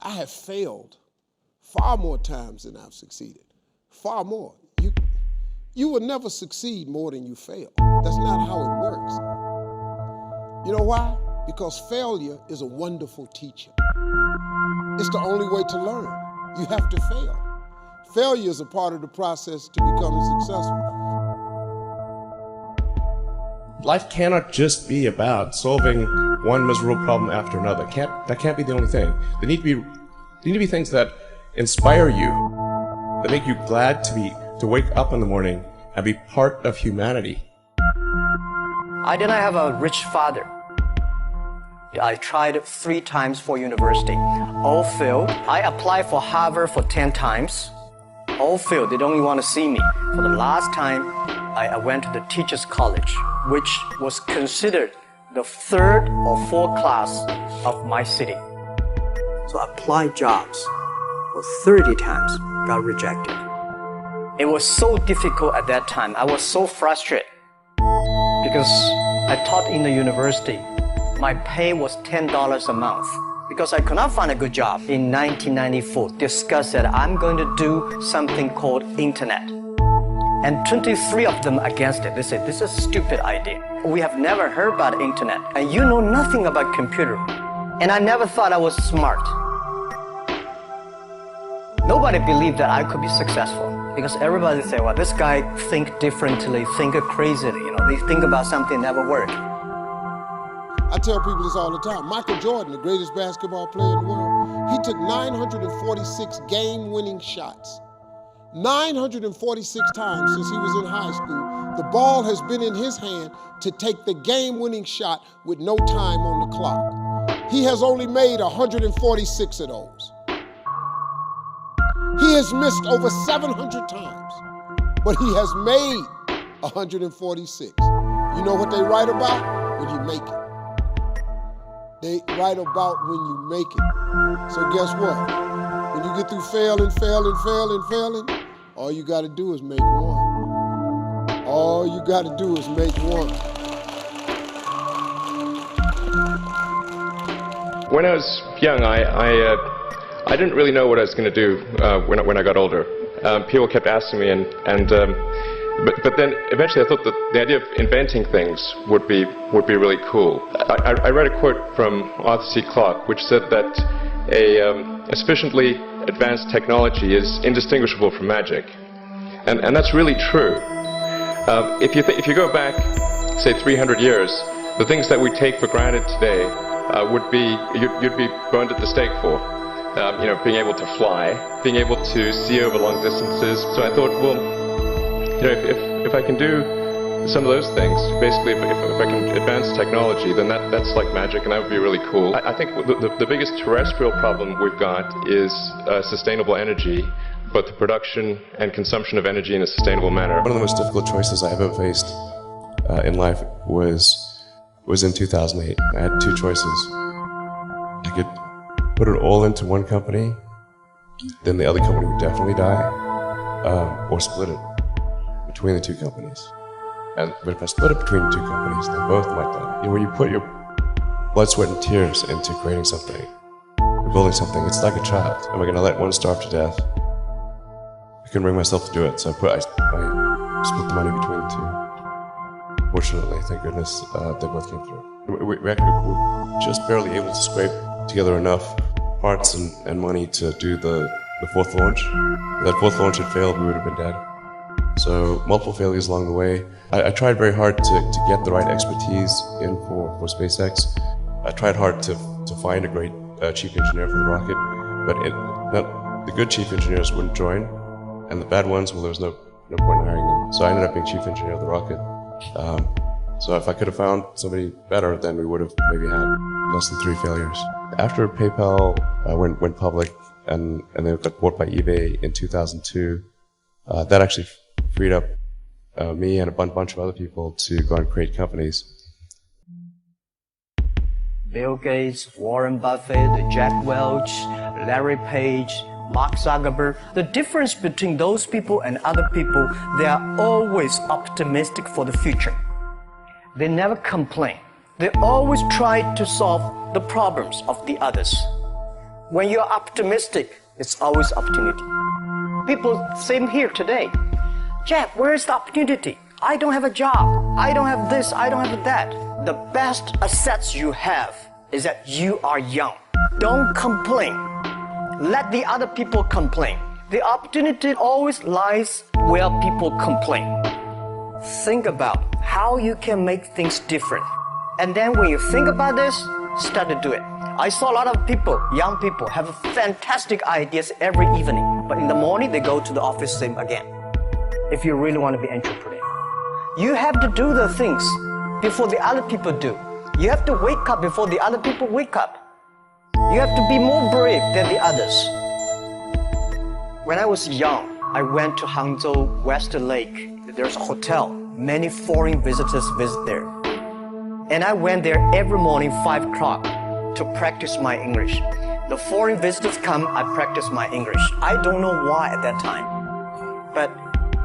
I have failed far more times than I've succeeded. Far more. You will never succeed more than you fail. That's not how it works. You know why? Because failure is a wonderful teacher. It's the only way to learn. You have to fail. Failure is a part of the process to becoming successful. Life cannot just be about solving one miserable problem after another. That can't be the only thing. There need to be things that inspire you, that make you glad to wake up in the morning and be part of humanity. I didn't have a rich father. I tried 3 times for university. All failed. I applied for Harvard for 10 times. All failed. They don't even want to see me. For the last time, I went to the teachers' college, which was considered the 3rd or 4th class of my city. So I applied jobs for 30 times, got rejected. It was so difficult at that time. I was so frustrated because I taught in the university. My pay was $10 a month because I could not find a good job. In 1994, discussed that I'm going to do something called internet. And 23 of them against it. They said, this is a stupid idea. We have never heard about internet. And you know nothing about computer. And I never thought I was smart. Nobody believed that I could be successful. Because everybody said, well, this guy think differently, think crazily. You know, they think about something never work. I tell people this all the time. Michael Jordan, the greatest basketball player in the world, he took 946 game-winning shots. 946 times since he was in high school, the ball has been in his hand to take the game-winning shot with no time on the clock. He has only made 146 of those. He has missed over 700 times, but he has made 146. You know what they write about? When you make it. They write about when you make it. So guess what? When you get through failing, all you gotta do is make one. All you gotta do is make one. When I was young, I didn't really know what I was going to do when I got older. People kept asking me, but then eventually I thought that the idea of inventing things would be really cool. I read a quote from Arthur C. Clarke, which said that a sufficiently advanced technology is indistinguishable from magic, and that's really true. If you go back, say 300 years, the things that we take for granted today you'd be burned at the stake for. Being able to fly, being able to see over long distances. So I thought, well, if I can do some of those things, basically if I can advance technology, then that's like magic, and that would be really cool. I think the biggest terrestrial problem we've got is sustainable energy, both the production and consumption of energy in a sustainable manner. One of the most difficult choices I have ever faced in life was in 2008. I had 2 choices. I could put it all into one company, then the other company would definitely die, or split it between the 2 companies. But if I split it between the 2 companies, then both might die. When you put your blood, sweat, and tears into creating something, or building something, it's like a child. Am I going to let one starve to death? I couldn't bring myself to do it, so I split the money between the 2. Fortunately, thank goodness, they both came through. We were just barely able to scrape together enough parts and money to do the 4th launch. If that 4th launch had failed, we would have been dead. So multiple failures along the way. I tried very hard to get the right expertise in for SpaceX. I tried hard to find a great chief engineer for the rocket, but the good chief engineers wouldn't join, and the bad ones, well, there was no point in hiring them. So I ended up being chief engineer of the rocket. So if I could have found somebody better, then we would have maybe had less than 3 failures. After PayPal went public and they got bought by eBay in 2002, that actually freed up me and a bunch of other people to go and create companies. Bill Gates, Warren Buffett, Jack Welch, Larry Page, Mark Zuckerberg. The difference between those people and other people, they are always optimistic for the future. They never complain. They always try to solve the problems of the others. When you're optimistic, it's always opportunity. People same here today. Jack, where's the opportunity? I don't have a job. I don't have this. I don't have that. The best assets you have is that you are young. Don't complain. Let the other people complain. The opportunity always lies where people complain. Think about how you can make things different. And then when you think about this, start to do it. I saw a lot of people, young people, have fantastic ideas every evening. But in the morning, they go to the office same again. If you really want to be an entrepreneur, you have to do the things before the other people do. You have to wake up before the other people wake up. You have to be more brave than the others. When I was young, I went to Hangzhou Western Lake. There's a hotel. Many foreign visitors visit there. And I went there every morning 5 o'clock to practice my English. The foreign visitors come, I practice my English. I don't know why at that time. But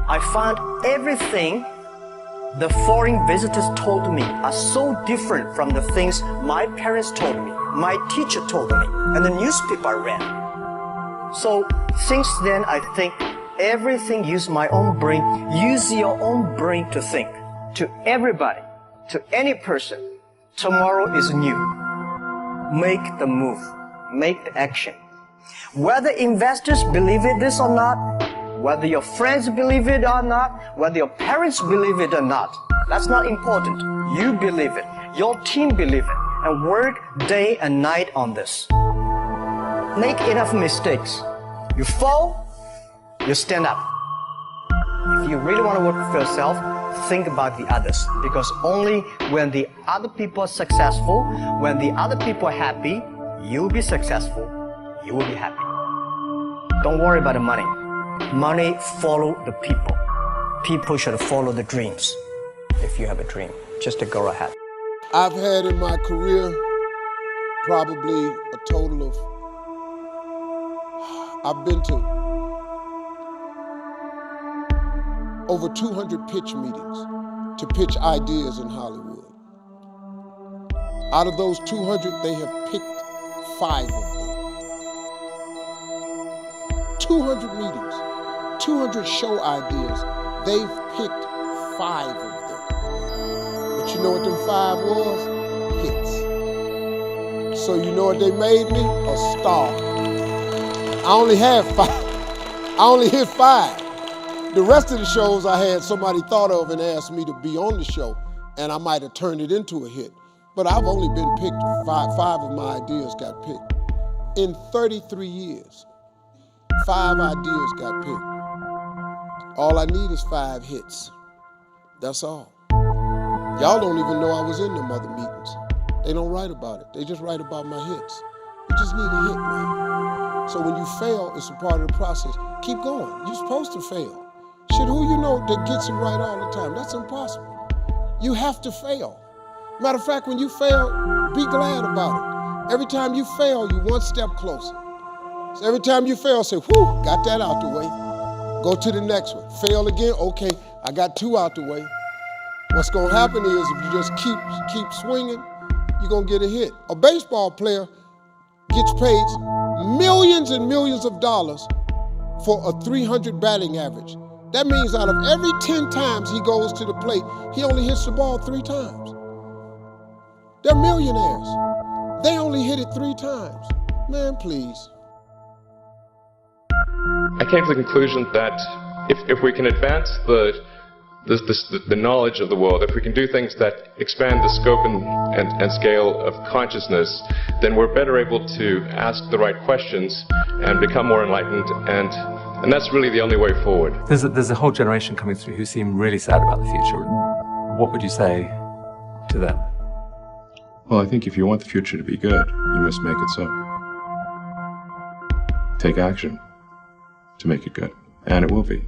I found everything the foreign visitors told me are so different from the things my parents told me, my teacher told me, and the newspaper I read. So since then, I think everything use my own brain. Use your own brain to think. To everybody, to any person, tomorrow is new. Make the move. Make the action. Whether investors believe it this or not, whether your friends believe it or not, whether your parents believe it or not, that's not important. You believe it. Your team believe it. And work day and night on this. Make enough mistakes. You fall, you stand up. If you really want to work for yourself, think about the others. Because only when the other people are successful, when the other people are happy, you'll be successful, you will be happy. Don't worry about the money. Money follow the people. People should follow the dreams. If you have a dream, just to go ahead. I've had in my career probably a total of, I've been to over 200 pitch meetings to pitch ideas in Hollywood. Out of those 200, they have picked 5 of them. 200 meetings, 200 show ideas, they've picked 5 of them. But you know what them 5 was? Hits. So you know what they made me? A star. I only had 5. I only hit 5. The rest of the shows I had somebody thought of and asked me to be on the show, and I might have turned it into a hit. But I've only been picked, 5 of my ideas got picked. In 33 years, 5 ideas got picked. All I need is 5 hits. That's all. Y'all don't even know I was in them other meetings. They don't write about it. They just write about my hits. You just need a hit, man. So when you fail, it's a part of the process. Keep going. You're supposed to fail. Shit, who you know that gets it right all the time? That's impossible. You have to fail. Matter of fact, when you fail, be glad about it. Every time you fail, you're one step closer. So every time you fail, say, whew, got that out the way. Go to the next one. Fail again, okay, I got 2 out the way. What's gonna happen is if you just keep swinging, you're gonna get a hit. A baseball player gets paid millions and millions of dollars for a 300 batting average. That means out of every 10 times he goes to the plate, he only hits the ball 3 times. They're millionaires. They only hit it 3 times. Man, please. I came to the conclusion that if we can advance the knowledge of the world, if we can do things that expand the scope and scale of consciousness, then we're better able to ask the right questions and become more enlightened, and that's really the only way forward. There's a whole generation coming through who seem really sad about the future. What would you say to them? Well, I think if you want the future to be good, you must make it so. Take action to make it good, and it will be.